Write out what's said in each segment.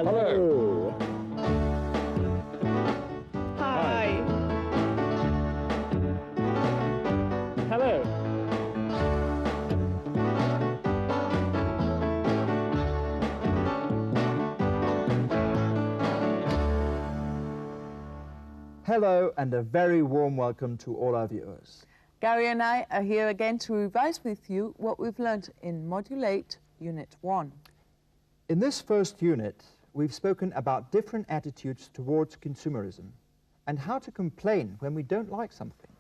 Hello. Hi. Hello. Hello and a very warm welcome to all our viewers. Gary and I are here again to revise with you what we've learnt in Module 8, Unit 1. In this first unit, we've spoken about different attitudes towards consumerism and how to complain when we don't like something.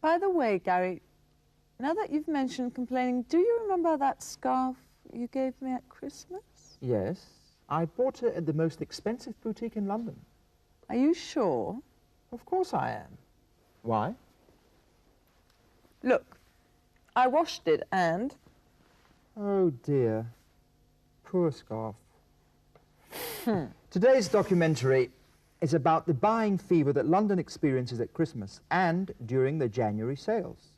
By the way, Gary, now that you've mentioned complaining, do you remember that scarf you gave me at Christmas? Yes, I bought it at the most expensive boutique in London. Are you sure? Of course I am. Why? Look, I washed it and... Oh dear, poor scarf. Today's documentary is about the buying fever that London experiences at Christmas and during the January sales.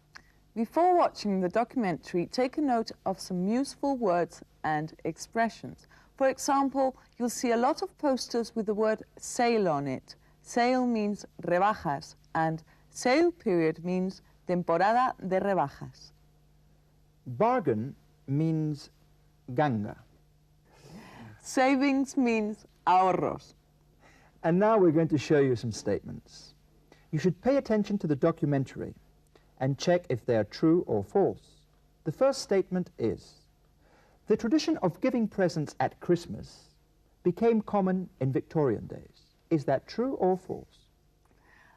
Before watching the documentary, take a note of some useful words and expressions. For example, you'll see a lot of posters with the word sale on it. Sale means rebajas, and sale period means temporada de rebajas. Bargain means ganga. Savings means ahorros. And now we're going to show you some statements. You should pay attention to the documentary and check if they are true or false. The first statement is, the tradition of giving presents at Christmas became common in Victorian days. Is that true or false?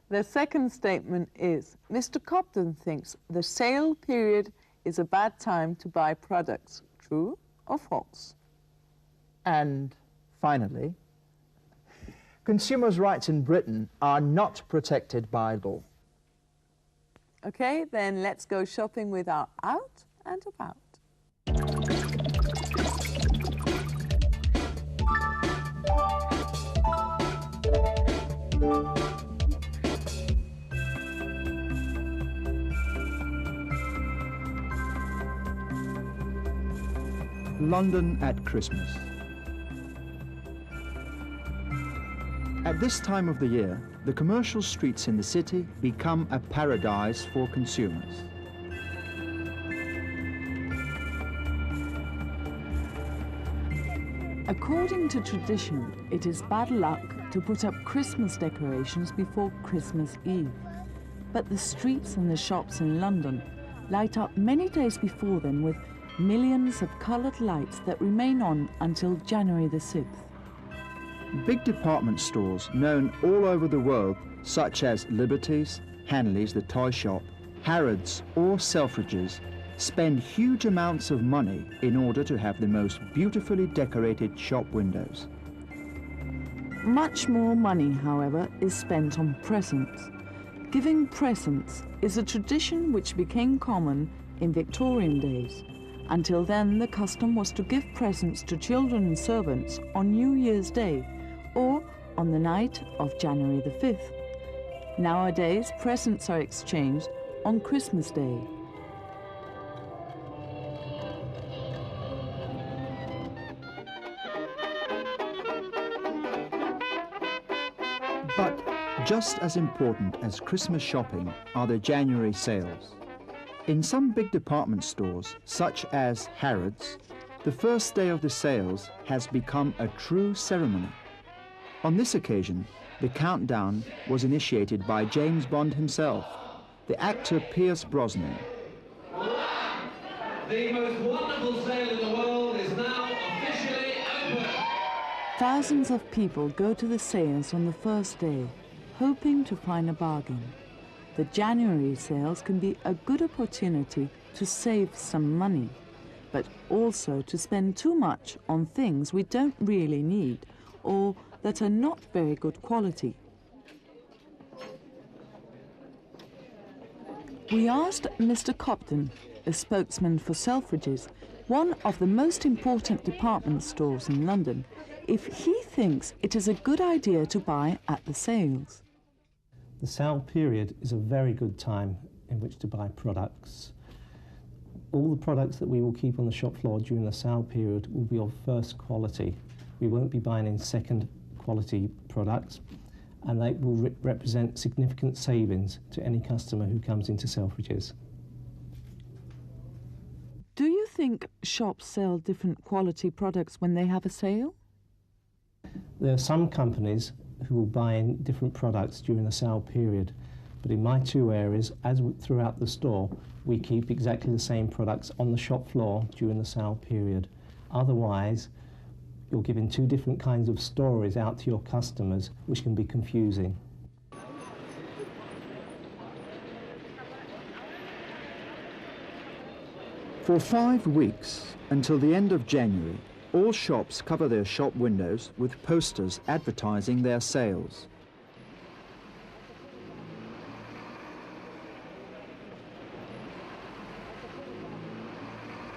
The second statement is, Mr. Cobden thinks the sale period is a bad time to buy products. True or false? And finally, consumers' rights in Britain are not protected by law. Okay, then let's go shopping with our Out and About. London at Christmas. At this time of the year, the commercial streets in the city become a paradise for consumers. According to tradition, it is bad luck to put up Christmas decorations before Christmas Eve. But the streets and the shops in London light up many days before then with millions of coloured lights that remain on until January the 6th. Big department stores known all over the world, such as Liberty's, Hanley's, the toy shop, Harrods or Selfridges, spend huge amounts of money in order to have the most beautifully decorated shop windows. Much more money, however, is spent on presents. Giving presents is a tradition which became common in Victorian days. Until then, the custom was to give presents to children and servants on New Year's Day or on the night of January the 5th. Nowadays, presents are exchanged on Christmas Day. But just as important as Christmas shopping are the January sales. In some big department stores, such as Harrods, the first day of the sales has become a true ceremony. On this occasion, the countdown was initiated by James Bond himself, the actor Pierce Brosnan. The most wonderful sale in the world is now officially open. Thousands of people go to the sales on the first day, hoping to find a bargain. The January sales can be a good opportunity to save some money, but also to spend too much on things we don't really need or that are not very good quality. We asked Mr. Cobden, a spokesman for Selfridges, one of the most important department stores in London, if he thinks it is a good idea to buy at the sales. The sale period is a very good time in which to buy products. All the products that we will keep on the shop floor during the sale period will be of first quality. We won't be buying in second quality products, and they will represent significant savings to any customer who comes into Selfridges. Do you think shops sell different quality products when they have a sale? There are some companies who will buy in different products during the sale period, but in my two areas, throughout the store, we keep exactly the same products on the shop floor during the sale period. Otherwise, you're giving two different kinds of stories out to your customers, which can be confusing. For 5 weeks, until the end of January, all shops cover their shop windows with posters advertising their sales.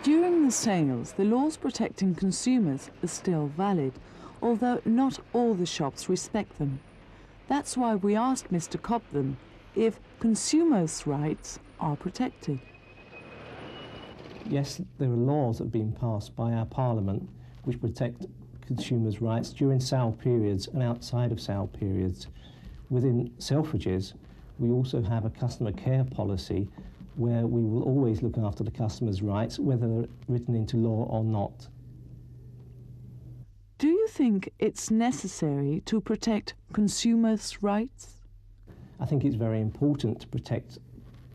During the sales, the laws protecting consumers are still valid, although not all the shops respect them. That's why we asked Mr. Cobden if consumers' rights are protected. Yes, there are laws that have been passed by our Parliament which protect consumers' rights during sale periods and outside of sale periods. Within Selfridges, we also have a customer care policy where we will always look after the customer's rights, whether they're written into law or not. Do you think it's necessary to protect consumers' rights? I think it's very important to protect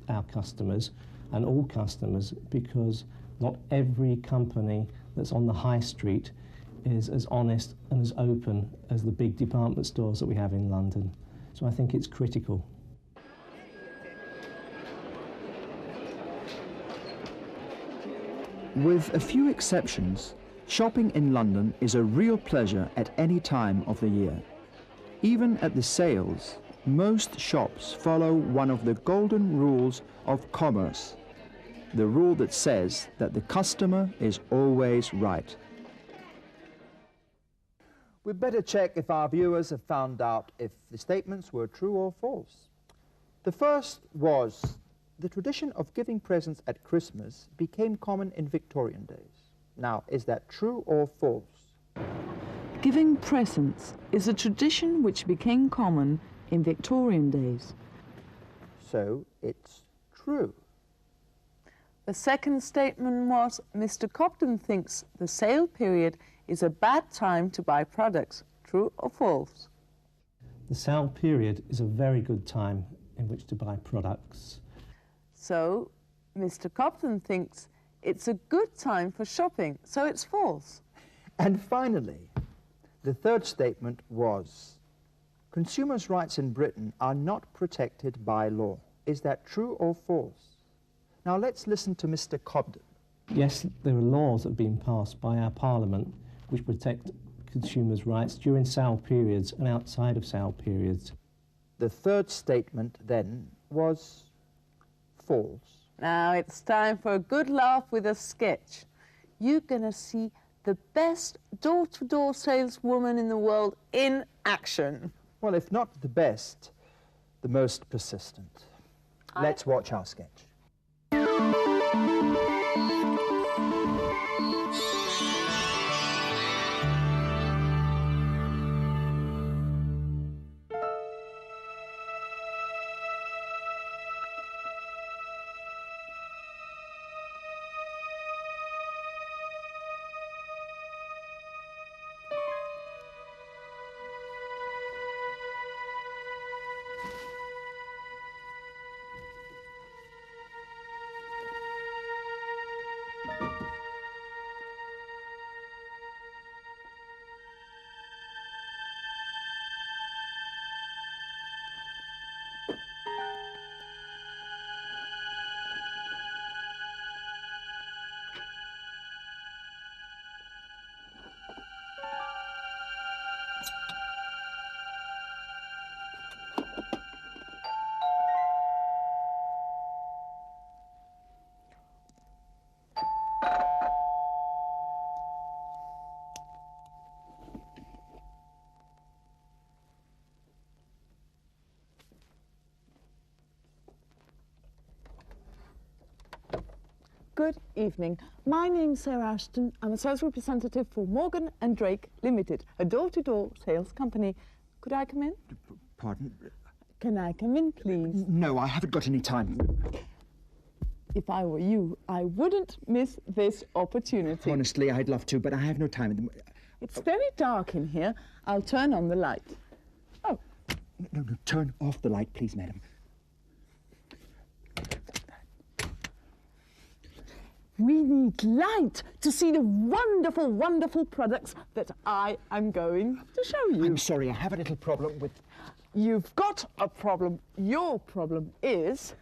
our customers and all customers, because not every company that's on the high street is as honest and as open as the big department stores that we have in London. So I think it's critical. With a few exceptions, shopping in London is a real pleasure at any time of the year. Even at the sales, most shops follow one of the golden rules of commerce, the rule that says that the customer is always right. We'd better check if our viewers have found out if the statements were true or false. The first was, the tradition of giving presents at Christmas became common in Victorian days. Now, is that true or false? Giving presents is a tradition which became common in Victorian days. So, it's true. The second statement was, Mr. Cobden thinks the sale period is a bad time to buy products. True or false? The sale period is a very good time in which to buy products. So, Mr. Cobden thinks it's a good time for shopping, so it's false. And finally, the third statement was, consumers' rights in Britain are not protected by law. Is that true or false? Now let's listen to Mr. Cobden. Yes, there are laws that have been passed by our Parliament which protect consumers' rights during sale periods and outside of sale periods. The third statement then was false. Now it's time for a good laugh with a sketch. You're going to see the best door-to-door saleswoman in the world in action. Well, if not the best, the most persistent. Let's watch our sketch. Good evening. My name's Sarah Ashton. I'm a sales representative for Morgan & Drake Limited, a door-to-door sales company. Could I come in? Pardon? Can I come in, please? No, I haven't got any time. If I were you, I wouldn't miss this opportunity. Honestly, I'd love to, but I have no time. It's very dark in here. I'll turn on the light. Oh, No, turn off the light, please, madam. we need light to see the wonderful, wonderful products that I am going to show you. I'm sorry, I have a little problem with... You've got a problem. Your problem is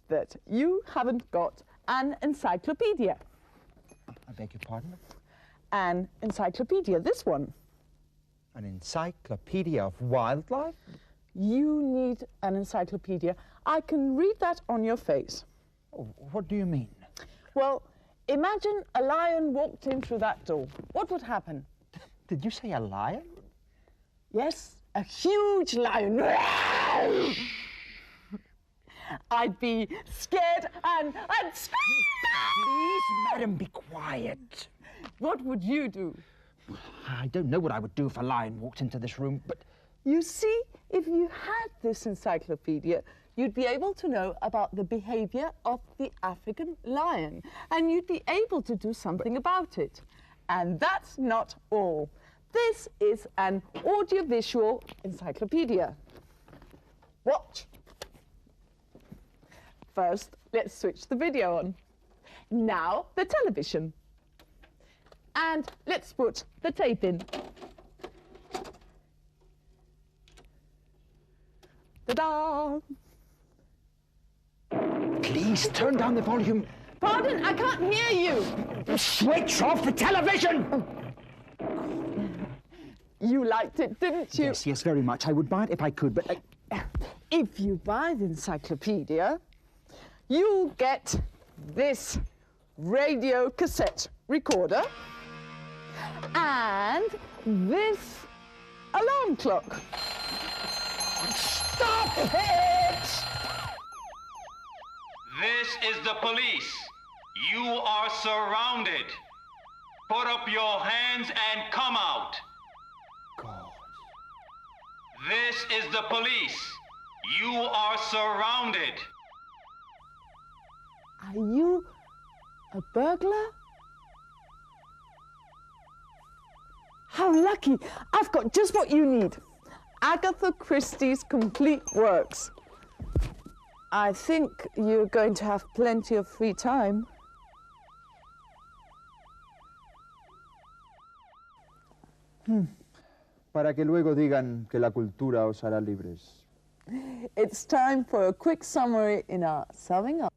that you haven't got an encyclopedia. I beg your pardon? An encyclopedia, this one. An encyclopedia of wildlife? You need an encyclopedia. I can read that on your face. Oh, what do you mean? Well, imagine a lion walked in through that door. What would happen? Did you say a lion? Yes, a huge lion. I'd be scared and scream. Please, madam, be quiet. What would you do? I don't know what I would do if a lion walked into this room, but... You see, if you had this encyclopedia, you'd be able to know about the behavior of the African lion, and you'd be able to do something about it. And that's not all. This is an audiovisual encyclopedia. Watch. First, let's switch the video on. Now, the television. And let's put the tape in. Ta-da! Please, turn down the volume. Pardon, I can't hear you. Switch off the television! You liked it, didn't you? Yes, very much. I would buy it if I could, but... If you buy the encyclopedia, you'll get this radio cassette recorder and this alarm clock. Stop it! This is the police. You are surrounded. Put up your hands and come out. God. This is the police. You are surrounded. Are you a burglar? How lucky! I've got just what you need. Agatha Christie's complete works. I think you're going to have plenty of free time. Para que luego digan que la cultura os hará libres. It's time for a quick summary in our summing up.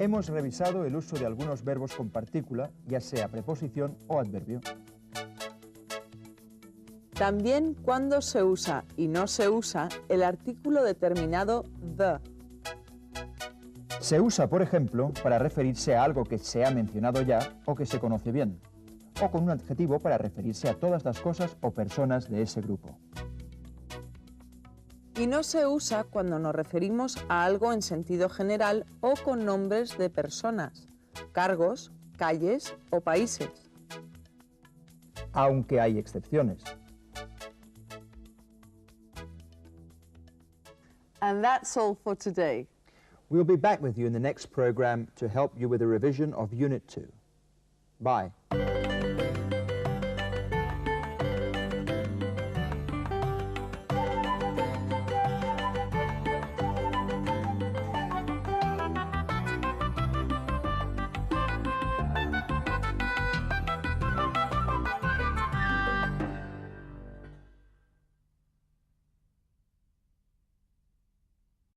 Hemos revisado el uso de algunos verbos con partícula, ya sea preposición o adverbio. También cuando se usa y no se usa el artículo determinado the. Se usa, por ejemplo, para referirse a algo que se ha mencionado ya o que se conoce bien, o con un adjetivo para referirse a todas las cosas o personas de ese grupo. Y no se usa cuando nos referimos a algo en sentido general o con nombres de personas, cargos, calles o países. Aunque hay excepciones. And that's all for today. We'll be back with you in the next program to help you with a revision of Unit 2. Bye.